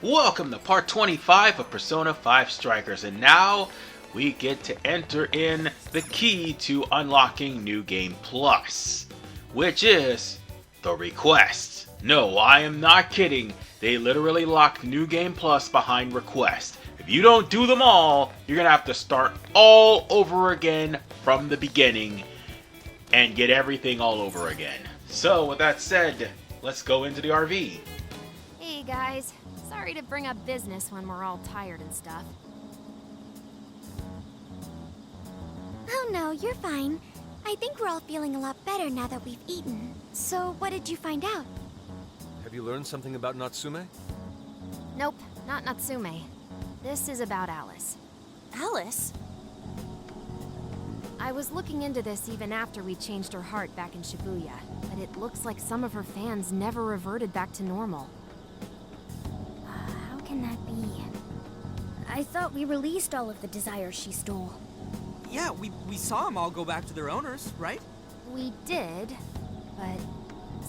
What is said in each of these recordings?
Welcome to part 25 of Persona 5 Strikers, and now we get to enter in the key to unlocking New Game Plus, which is the request. No, I am not kidding. They literally locked New Game Plus behind request. If you don't do them all, you're gonna have to start all over again from the beginning and get everything all over again. So with that said, let's go into the RV. Hey guys, sorry to bring up business when we're all tired and stuff. Oh no, you're fine. I think we're all feeling a lot better now that we've eaten. So what did you find out? Have you learned something about Natsume? Nope, not Natsume. This is about Alice. Alice? I was looking into this even after we changed her heart back in Shibuya, but it looks like some of her fans never reverted back to normal. How can that be? I thought we released all of the desires she stole. Yeah, we saw them all go back to their owners, right? We did, but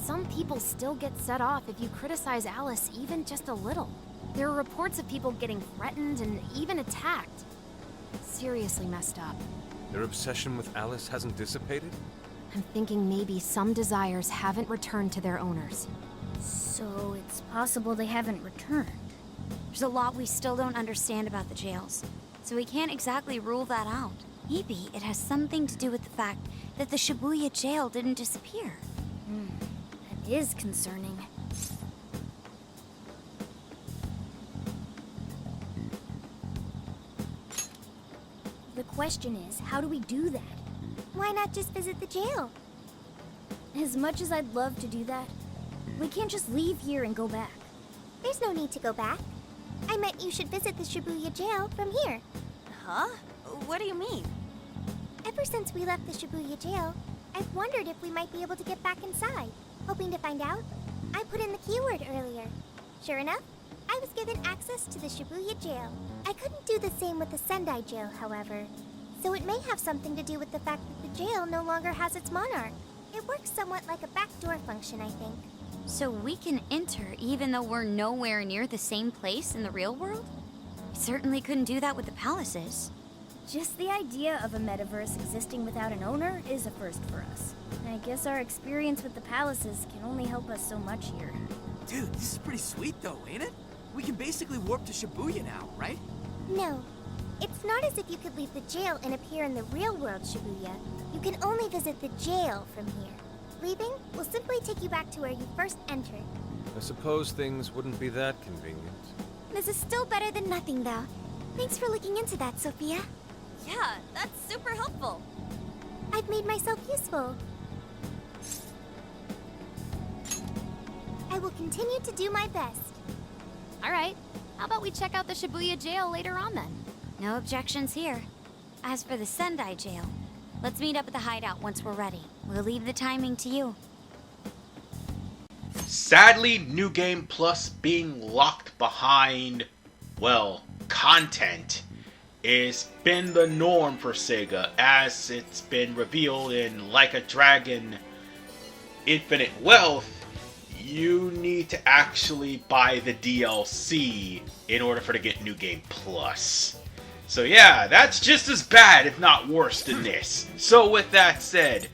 some people still get set off if you criticize Alice even just a little. There are reports of people getting threatened and even attacked. Seriously messed up. Their obsession with Alice hasn't dissipated? I'm thinking maybe some desires haven't returned to their owners. So it's possible they haven't returned. There's a lot we still don't understand about the jails, so we can't exactly rule that out. Maybe it has something to do with the fact that the Shibuya jail didn't disappear. That is concerning. The question is, how do we do that? Why not just visit the jail? As much as I'd love to do that, we can't just leave here and go back. There's no need to go back. I meant you should visit the Shibuya jail from here. Huh? What do you mean? Ever since we left the Shibuya jail, I've wondered if we might be able to get back inside. Hoping to find out, I put in the keyword earlier. Sure enough, I was given access to the Shibuya jail. I couldn't do the same with the Sendai jail, however. So it may have something to do with the fact that the jail no longer has its monarch. It works somewhat like a backdoor function, I think. So we can enter even though we're nowhere near the same place in the real world? We certainly couldn't do that with the palaces. Just the idea of a metaverse existing without an owner is a first for us. I guess our experience with the palaces can only help us so much here. Dude, this is pretty sweet though, ain't it? We can basically warp to Shibuya now, right? No. It's not as if you could leave the jail and appear in the real world, Shibuya. You can only visit the jail from here. Leaving will simply take you back to where you first entered. I suppose things wouldn't be that convenient. This is still better than nothing, though. Thanks for looking into that, Sophia. Yeah, that's super helpful. I've made myself useful. I will continue to do my best. Alright, how about we check out the Shibuya jail later on then? No objections here. As for the Sendai jail, let's meet up at the hideout once we're ready. We'll leave the timing to you. Sadly, New Game Plus being locked behind, well, content has been the norm for Sega, as it's been revealed in Like a Dragon Infinite Wealth. You need to actually buy the DLC in order for to get New Game Plus. So yeah, that's just as bad, if not worse than this. So with that said,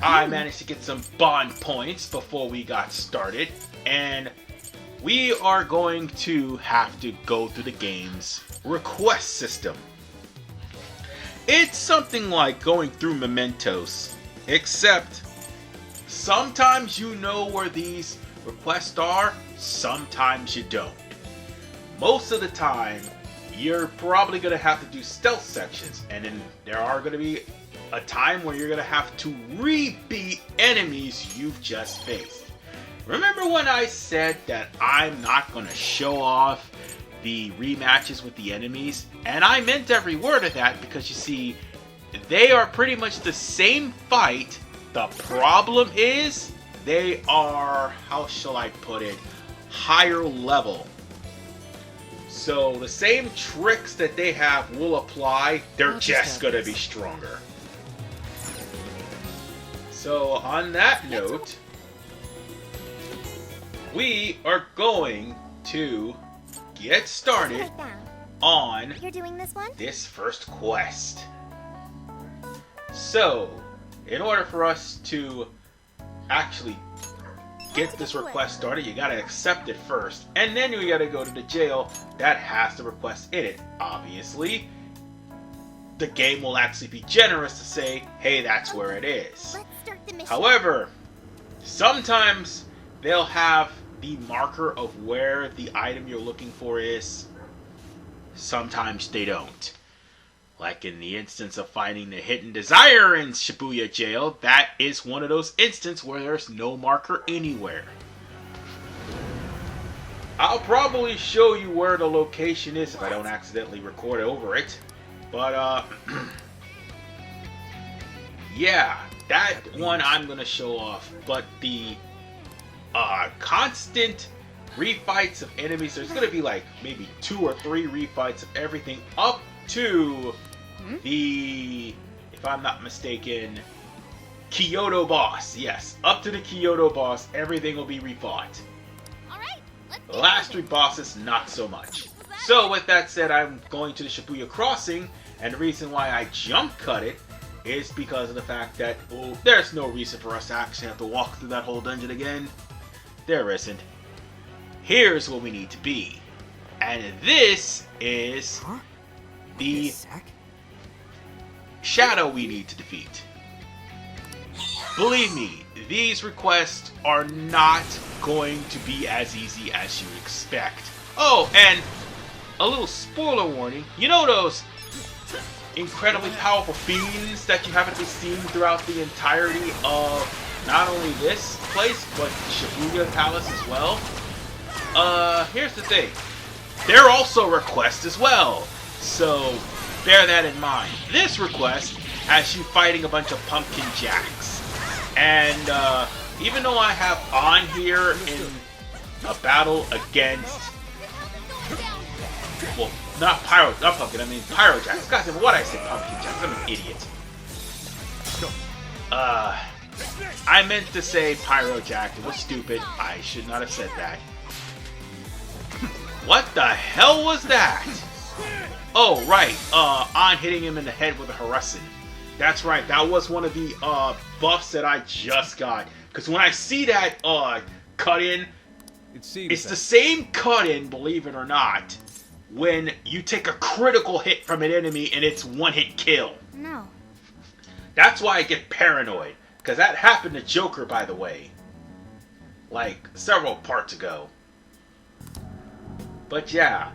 I managed to get some bond points before we got started, and we are going to have to go through the game's request system. It's something like going through Mementos, except sometimes you know where these requests are, sometimes you don't. Most of the time, you're probably going to have to do stealth sections, and then there are going to be a time where you're going to have to re-beat enemies you've just faced. Remember when I said that I'm not going to show off the rematches with the enemies? And I meant every word of that, because you see, they are pretty much the same fight. The problem is, they are, how shall I put it, higher level. So the same tricks that they have will apply, they're just going to be stronger. So on that note, we are going to get started Right down. on You're doing this one? this first quest. So, in order for us to actually get this request started, you gotta accept it first, and then you gotta go to the jail that has the request in it. Obviously, the game will actually be generous to say, hey, that's where it is. Let's start the mission. However, sometimes they'll have the marker of where the item you're looking for is. Sometimes they don't. Like in the instance of finding the hidden desire in Shibuya Jail, that is one of those instances where there's no marker anywhere. I'll probably show you where the location is if I don't accidentally record over it. But, yeah, that one I'm going to show off. But the constant refights of enemies, there's going to be like maybe 2 or 3 refights of everything up to the, if I'm not mistaken, Kyoto boss. Yes, up to the Kyoto boss, everything will be refought. Alright, let's The last 3 bosses, not so much. So with that said, I'm going to the Shibuya Crossing, and the reason why I jump cut it is because of the fact that, well, there's no reason for us to actually have to walk through that whole dungeon again. There isn't. Here's where we need to be. And this is the shadow we need to defeat. Believe me, these requests are not going to be as easy as you expect. Oh, and a little spoiler warning. You know those incredibly powerful fiends that you happen to be seeing throughout the entirety of not only this place, but Shibuya Palace as well? Here's the thing. They're also requests as well. So, bear that in mind. This request has you fighting a bunch of pumpkin jacks. And, even though I have on here in a battle against, well, not pumpkin, I mean pyro jacks. God damn it, what I say pumpkin jacks? I'm an idiot. I meant to say pyro jack. It was stupid. I should not have said that. What the hell was that? Oh, right. On hitting him in the head with a Harusen. That's right. That was one of the buffs that I just got. Because when I see that cut in, it's the same cut in, believe it or not, when you take a critical hit from an enemy and it's one-hit kill. No. That's why I get paranoid. Because that happened to Joker, by the way. Like, several parts ago. But yeah.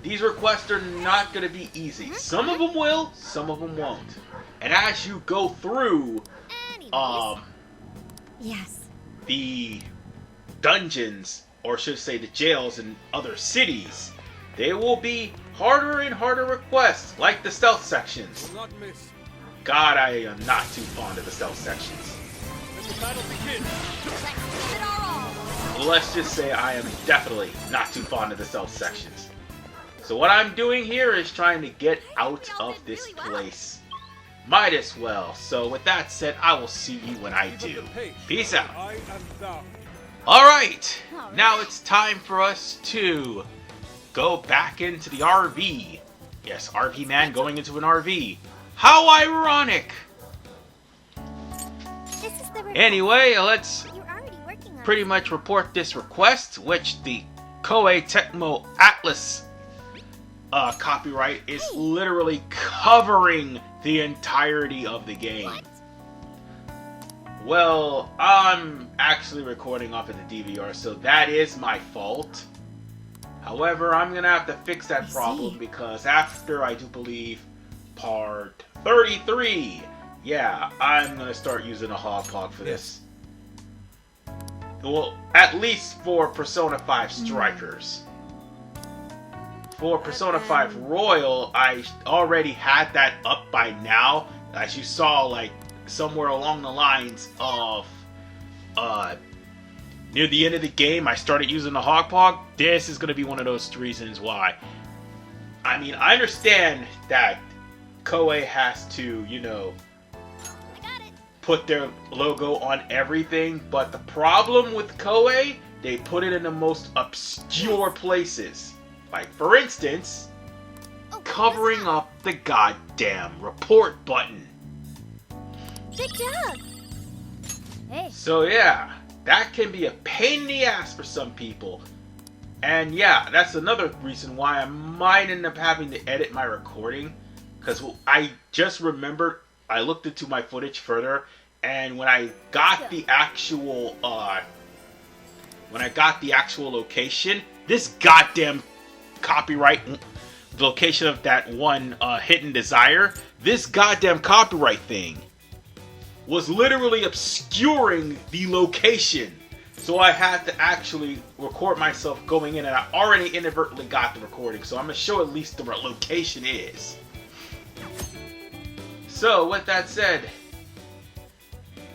These requests are not going to be easy. Some of them will, some of them won't. And as you go through, Yes. the dungeons, or should I say the jails in other cities, they will be harder and harder requests, like the stealth sections. God, I am not too fond of the stealth sections. Let's just say I am definitely not too fond of the stealth sections. So what I'm doing here is trying to get out of this place. Might as well. So with that said, I will see you when I do. Peace out. Alright, now it's time for us to go back into the RV. Yes, RV man going into an RV. How ironic! This is the Anyway, let's You're already working on pretty much report this request, which the Koei Tecmo Atlas copyright is literally covering the entirety of the game. Well, I'm actually recording off of the DVR, so that is my fault. However, I'm gonna have to fix that problem because after, I do believe, part 33, yeah, I'm gonna start using a hog for this. Well, at least for Persona 5 Strikers. For Persona 5 Royal, I already had that up by now. As you saw, like, somewhere along the lines of, near the end of the game, I started using the Hogpog. This is going to be one of those reasons why. I mean, I understand that Koei has to, you know, put their logo on everything, but the problem with Koei they put it in the most obscure places. Like, for instance, covering up the goddamn report button. Good job. Hey, So yeah, that can be a pain in the ass for some people. And yeah, that's another reason why I might end up having to edit my recording. Because I just remembered, I looked into my footage further, and when I got the actual, location, this goddamn copyright, the location of that one Hidden Desire, this goddamn copyright thing was literally obscuring the location. So I had to actually record myself going in, and I already inadvertently got the recording, so I'm going to show at least the location is. So, with that said,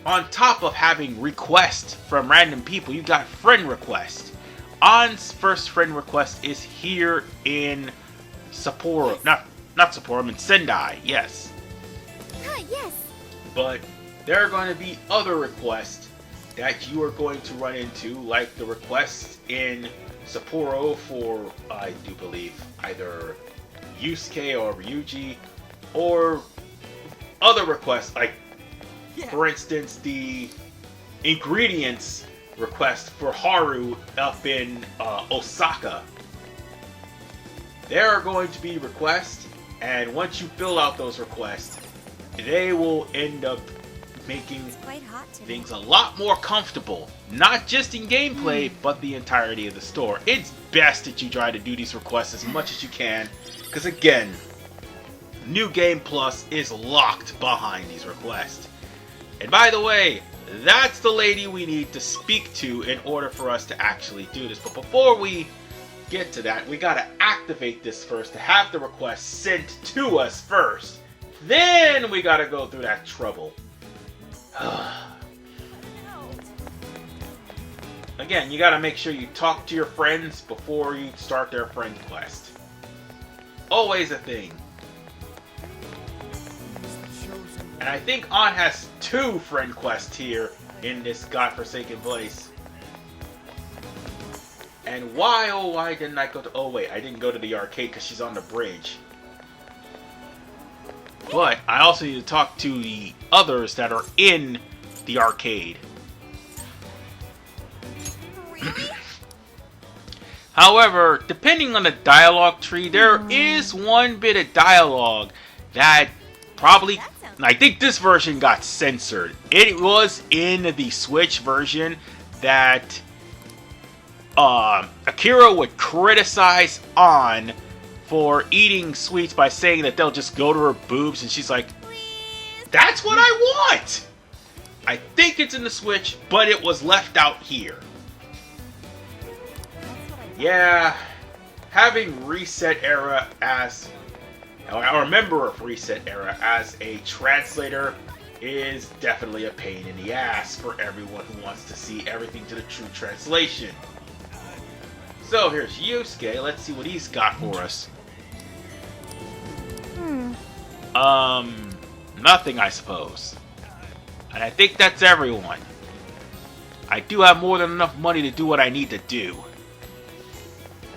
on top of having requests from random people, you got friend requests. An's first friend request is here in Sapporo. Not Sapporo, I mean Sendai, yes. Yes. But there are going to be other requests that you are going to run into, like the requests in Sapporo for, I do believe, either Yusuke or Ryuji, or other requests, like, for instance, the ingredients request for Haru up in Osaka. There are going to be requests, and once you fill out those requests, they will end up making It's quite hot today. things a lot more comfortable. Not just in gameplay, but the entirety of the store. It's best that you try to do these requests as much as you can, because again, New Game Plus is locked behind these requests. And by the way, that's the lady we need to speak to in order for us to actually do this. But before we get to that, we gotta activate this first to have the request sent to us first. Then we gotta go through that trouble. Again, you gotta make sure you talk to your friends before you start their friend quest. Always a thing. And I think An has 2 friend quests here in this godforsaken place. And why, oh why didn't I go to... Oh wait, I didn't go to the arcade because she's on the bridge. But I also need to talk to the others that are in the arcade. However, depending on the dialogue tree, there is one bit of dialogue that probably... I think this version got censored. It was in the Switch version that Akira would criticize An for eating sweets by saying that they'll just go to her boobs, and she's like, that's what I want! I think it's in the Switch, but it was left out here. Yeah, having Reset Era as... or a member of Reset Era as a translator is definitely a pain in the ass for everyone who wants to see everything to the true translation. So here's Yusuke. Let's see what he's got for us. Nothing, I suppose. And I think that's everyone. I do have more than enough money to do what I need to do.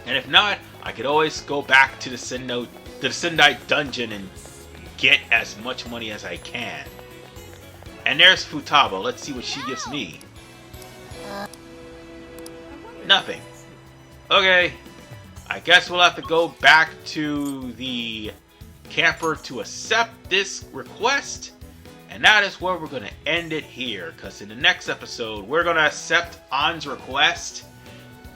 And if not, I could always go back to the Sendai dungeon and get as much money as I can. And there's Futaba. Let's see what she gives me. Nothing. Okay. I guess we'll have to go back to the camper to accept this request. And that is where we're going to end it here. Because in the next episode, we're going to accept An's request.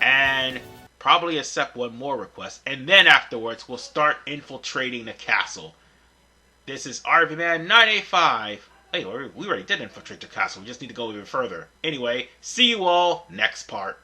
And probably accept one more request. And then afterwards, we'll start infiltrating the castle. This is RVMan 985. Hey, we already did infiltrate the castle. We just need to go even further. Anyway, see you all next part.